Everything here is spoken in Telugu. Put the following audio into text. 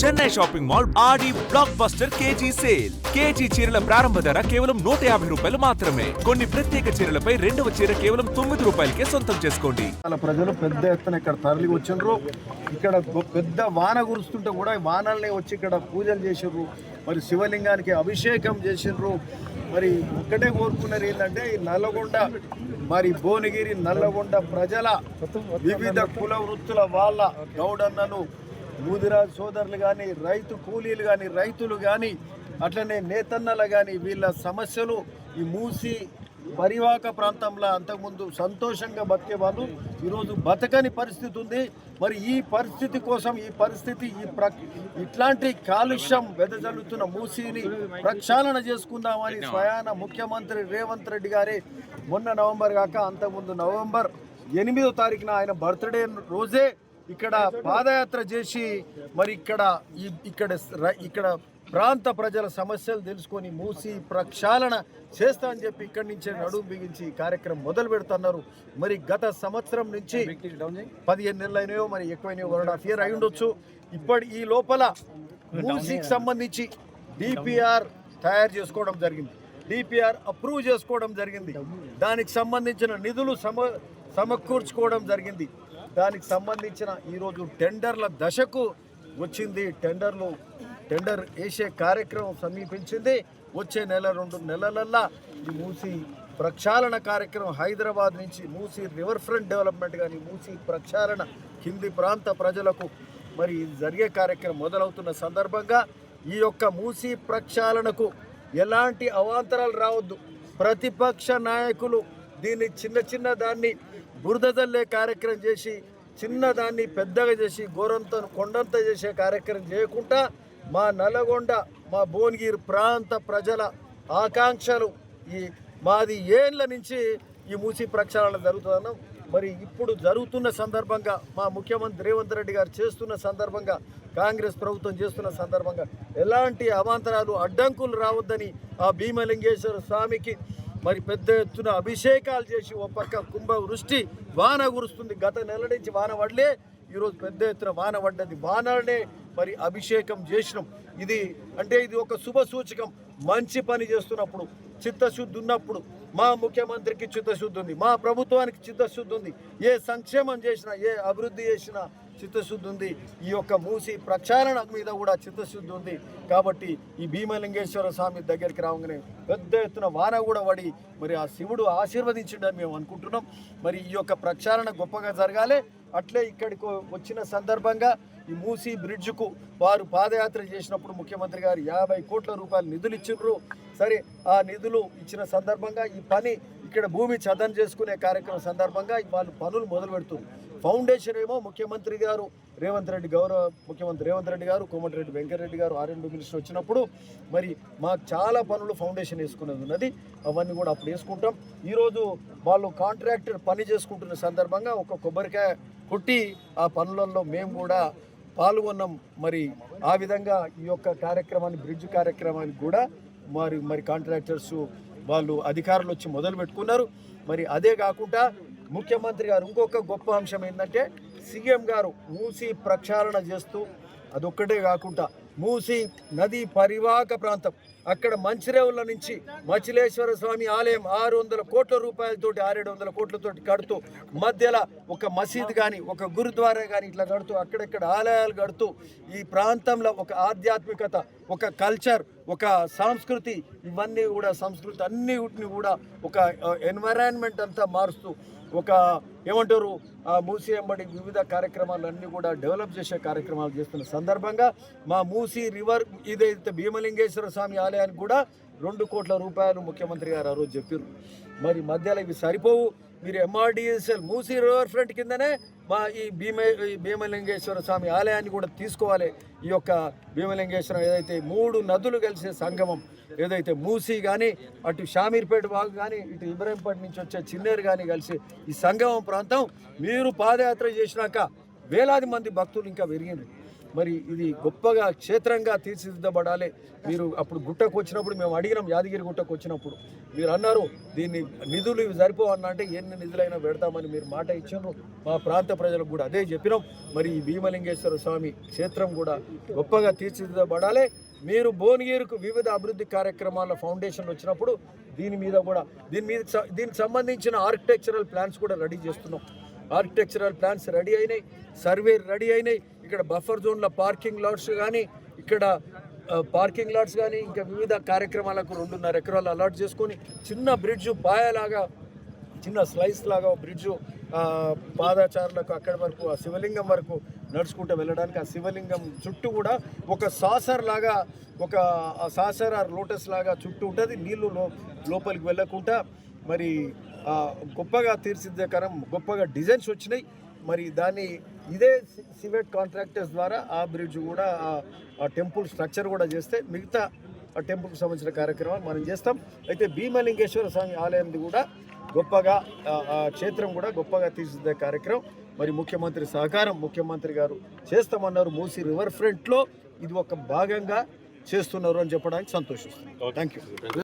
Chennai shopping mall Aadi block buster KG sale. KG చీరల ప్రారంభ ధర కేవలం 150 రూపాయలు మాత్రమే. కొన్ని ప్రత్యేక చీరలపై రెండవ చీర కేవలం 9 రూపాయలకే సొంతం చేసుకోండి. ప్రజలు పెద్ద ఎత్తున ఇక్కడ తరలి వచ్చిండ్రు. ఇక్కడ పెద్ద వాన కురుస్తుంటే కూడా వానల్ని వచ్చి ఇక్కడ పూజలు చేసిండ్రు. మరి శివలింగానికి అభిషేకం చేసిండ్రు. మరి ఒక్కటే కోరుకున్నారు ఏంటంటే ఈ నల్లగొండ మరి భువనగిరి నల్లగొండ ప్రజల వివిధ కుల వృత్తుల వాళ్ళ గౌడన్నలు, ముదిరాజ్ సోదరులు కానీ, రైతు కూలీలు కానీ, రైతులు కానీ, అట్లనే నేతన్నలు కానీ, వీళ్ళ సమస్యలు ఈ మూసి పరివాహక ప్రాంతంలో అంతకుముందు సంతోషంగా బతికే వాళ్ళు ఈరోజు బతకని పరిస్థితి ఉంది. మరి ఈ పరిస్థితి కోసం ఇట్లాంటి కాలుష్యం వెదజల్లుతున్న మూసీని ప్రక్షాళన చేసుకుందామని స్వయాన ముఖ్యమంత్రి రేవంత్ రెడ్డి గారే మొన్న నవంబర్ కాక అంతకుముందు నవంబర్ 8వ తారీఖున ఆయన బర్త్డే రోజే ఇక్కడ పాదయాత్ర చేసి మరి ఇక్కడ ప్రాంత ప్రజల సమస్యలు తెలుసుకొని మూసి ప్రక్షాళన చేస్తా అని చెప్పి ఇక్కడి నుంచే నడుము బిగించి కార్యక్రమం మొదలు పెడుతున్నారు. మరి గత సంవత్సరం నుంచి 15 నెలలు అయినాయో మరి ఎక్కువైనాయో 1.5 year అయి ఉండొచ్చు. ఈ లోపల మూసీకి సంబంధించి డిపిఆర్ తయారు చేసుకోవడం జరిగింది, డిపిఆర్ అప్రూవ్ చేసుకోవడం జరిగింది, దానికి సంబంధించిన నిధులు సమకూర్చుకోవడం జరిగింది. దానికి సంబంధించిన ఈరోజు టెండర్ల దశకు వచ్చింది. టెండర్ వేసే కార్యక్రమం సమీపించింది. వచ్చే 1-2 నెలలల్లా ఈ మూసి ప్రక్షాళన కార్యక్రమం హైదరాబాద్ నుంచి మూసి రివర్ ఫ్రంట్ డెవలప్మెంట్ కానీ మూసి ప్రక్షాళన కింది ప్రాంత ప్రజలకు మరి జరిగే కార్యక్రమం మొదలవుతున్న సందర్భంగా ఈ యొక్క మూసి ప్రక్షాళనకు ఎలాంటి అవాంతరాలు రావద్దు. ప్రతిపక్ష నాయకులు దీన్ని చిన్న దాన్ని బురద జల్లే కార్యక్రమం చేసి చిన్నదాన్ని పెద్దగా చేసి కొండంత చేసే కార్యక్రమం చేయకుండా మా నల్లగొండ, మా భువనగిరి ప్రాంత ప్రజల ఆకాంక్షలు మాది ఏళ్ళ నుంచి ఈ మూసి ప్రక్షాళన జరుగుతుందన్నాం. మరి ఇప్పుడు జరుగుతున్న సందర్భంగా మా ముఖ్యమంత్రి రేవంత్ రెడ్డి గారు చేస్తున్న సందర్భంగా, కాంగ్రెస్ ప్రభుత్వం చేస్తున్న సందర్భంగా ఎలాంటి అవాంతరాలు అడ్డంకులు రావద్దని ఆ భీమలింగేశ్వర స్వామికి మరి పెద్ద ఎత్తున అభిషేకాలు చేసి ఓ పక్క కుంభవృష్టి వాన కురుస్తుంది. గత నెల నుంచి వాన పడలే, ఈరోజు పెద్ద ఎత్తున వాన పడ్డది. వాననే మరి అభిషేకం చేసినాం. ఇది ఒక శుభ సూచకం. మంచి పని చేస్తున్నప్పుడు, చిత్తశుద్ధి ఉన్నప్పుడు మా ముఖ్యమంత్రికి చిత్తశుద్ధి ఉంది, మా ప్రభుత్వానికి చిత్తశుద్ధి ఉంది, ఏ సంక్షేమం చేసినా ఏ అభివృద్ధి చేసినా చిత్తశుద్ధి ఉంది. ఈ యొక్క మూసి ప్రక్షాళన మీద కూడా చిత్తశుద్ధి ఉంది. కాబట్టి ఈ భీమలింగేశ్వర స్వామి దగ్గరికి రాగానే పెద్ద ఎత్తున వాన కూడా పడి మరి ఆ శివుడు ఆశీర్వదించిండని మేము అనుకుంటున్నాం. మరి ఈ యొక్క ప్రక్షాళన గొప్పగా జరగాలి. అట్లే ఇక్కడికి వచ్చిన సందర్భంగా ఈ మూసీ బ్రిడ్జ్కు వారు పాదయాత్ర చేసినప్పుడు ముఖ్యమంత్రి గారు 50 కోట్ల రూపాయలు నిధులు ఇచ్చిండ్రు. సరే, ఆ నిధులు ఇచ్చిన సందర్భంగా ఈ పని ఇక్కడ భూమి చదన్ చేసుకునే కార్యక్రమం సందర్భంగా వాళ్ళు పనులు మొదలు పెడుతున్నారు. ఫౌండేషన్ ఏమో ముఖ్యమంత్రి గారు గౌరవ ముఖ్యమంత్రి రేవంత్ రెడ్డి గారు, కోమటిరెడ్డి వెంకటరెడ్డి గారు R&D మినిస్టర్ వచ్చినప్పుడు మరి మాకు చాలా పనులు ఫౌండేషన్ వేసుకునేది ఉన్నది. అవన్నీ కూడా అప్పుడు వేసుకుంటాం. ఈరోజు వాళ్ళు కాంట్రాక్టర్ పని చేసుకుంటున్న సందర్భంగా ఒక కొబ్బరికాయ కొట్టి ఆ పనులలో మేము కూడా పాల్గొన్నాం. మరి ఆ విధంగా ఈ యొక్క కార్యక్రమాన్ని, బ్రిడ్జ్ కార్యక్రమానికి కూడా మరి కాంట్రాక్టర్స్ వాళ్ళు అధికారులు వచ్చి మొదలు పెట్టుకున్నారు. మరి అదే కాకుండా ముఖ్యమంత్రి గారు ఇంకొక గొప్ప అంశం ఏంటంటే సీఎం గారు మూసి ప్రక్షాళన చేస్తూ అదొక్కటే కాకుండా మూసి నదీ పరివాహక ప్రాంతం అక్కడ మంచిరేవుల నుంచి మచిలేశ్వర స్వామి ఆలయం 600 కోట్ల రూపాయలతోటి 600-700 కోట్లతోటి కడుతూ మధ్యలో ఒక మసీద్ కానీ ఒక గురుద్వారా కానీ ఇట్లా కడుతూ అక్కడెక్కడ ఆలయాలు కడుతూ ఈ ప్రాంతంలో ఒక ఆధ్యాత్మికత, ఒక కల్చర్, ఒక సంస్కృతి, ఇవన్నీ కూడా సంస్కృతి అన్నిటిని కూడా ఒక ఎన్వైరాన్మెంట్ అంతా మారుస్తూ ఒక ఏమంటారు మూసి ఎంబడి వివిధ కార్యక్రమాలన్నీ కూడా డెవలప్ చేసే కార్యక్రమాలు చేస్తున్న సందర్భంగా మా మూసి రివర్ ఇదైతే భీమలింగేశ్వర స్వామి ఆలయానికి కూడా 2 కోట్ల రూపాయలు ముఖ్యమంత్రి గారు ఆ రోజు చెప్పారు. మరి మధ్యలో ఇవి సరిపోవు, మీరు MRDSL మూసి రివర్ ఫ్రంట్ కిందనే మా ఈ భీమలింగేశ్వర స్వామి ఆలయాన్ని కూడా తీసుకోవాలి. ఈ యొక్క భీమలింగేశ్వరం ఏదైతే 3 నదులు కలిసే సంగమం ఏదైతే మూసి కానీ, అటు షామీర్పేట వాగు కానీ, ఇటు ఇబ్రాహీంపేట నుంచి వచ్చే చిన్నేరు కానీ కలిసి ఈ సంగమం ప్రాంతం మీరు పాదయాత్ర చేసినాక వేలాది మంది భక్తులు ఇంకా పెరిగింది. మరి ఇది గొప్పగా క్షేత్రంగా తీర్చిదిద్దబడాలి. మీరు అప్పుడు గుట్టకు వచ్చినప్పుడు మేము అడిగినాం, యాదగిరి గుట్టకు వచ్చినప్పుడు మీరు అన్నారు దీన్ని నిధులు ఇవి సరిపోవన్నా అంటే ఎన్ని నిధులైనా పెడతామని మీరు మాట ఇచ్చారు. మా ప్రాంత ప్రజలకు కూడా అదే చెప్పినాం. మరి ఈ భీమలింగేశ్వర స్వామి క్షేత్రం కూడా గొప్పగా తీర్చిదిద్దబడాలి. మీరు భువనగిరికి వివిధ అభివృద్ధి కార్యక్రమాల ఫౌండేషన్ వచ్చినప్పుడు దీనికి సంబంధించిన ఆర్కిటెక్చరల్ ప్లాన్స్ కూడా రెడీ చేస్తున్నాం. ఆర్కిటెక్చరల్ ప్లాన్స్ రెడీ అయినాయి, సర్వే రెడీ అయినాయి. ఇక్కడ బఫర్ జోన్ల పార్కింగ్ లాట్స్ కానీ ఇంకా వివిధ కార్యక్రమాలకు 2.5 ఎకరాలు అలాట్ చేసుకొని చిన్న బ్రిడ్జు పాయలాగా చిన్న స్లైస్ లాగా బ్రిడ్జు పాదచారులకు అక్కడి వరకు ఆ శివలింగం వరకు నడుచుకుంటూ వెళ్ళడానికి, ఆ శివలింగం చుట్టూ కూడా ఒక సాసర్ లాగా ఒక సాసర్ ఆర్ లోటస్ లాగా చుట్టూ ఉంటుంది. నీళ్లు లోపలికి వెళ్ళకుండా మరి గొప్పగా తీర్చిదిద్దకరం గొప్పగా డిజైన్స్ వచ్చినాయి. మరి దాన్ని ఇదే సివెట్ కాంట్రాక్టర్స్ ద్వారా ఆ బ్రిడ్జ్ కూడా ఆ టెంపుల్ స్ట్రక్చర్ కూడా చేస్తే మిగతా ఆ టెంపుల్కి సంబంధించిన కార్యక్రమాలు మనం చేస్తాం. అయితే భీమలింగేశ్వర స్వామి ఆలయం కూడా గొప్పగా క్షేత్రం కూడా గొప్పగా తీర్చిదిద్దే కార్యక్రమం మరి ముఖ్యమంత్రి సహకారం ముఖ్యమంత్రి గారు చేస్తామన్నారు. మూసీ రివర్ ఫ్రంట్లో ఇది ఒక భాగంగా చేస్తున్నారు అని చెప్పడానికి సంతోషిస్తున్నాను. Thank you.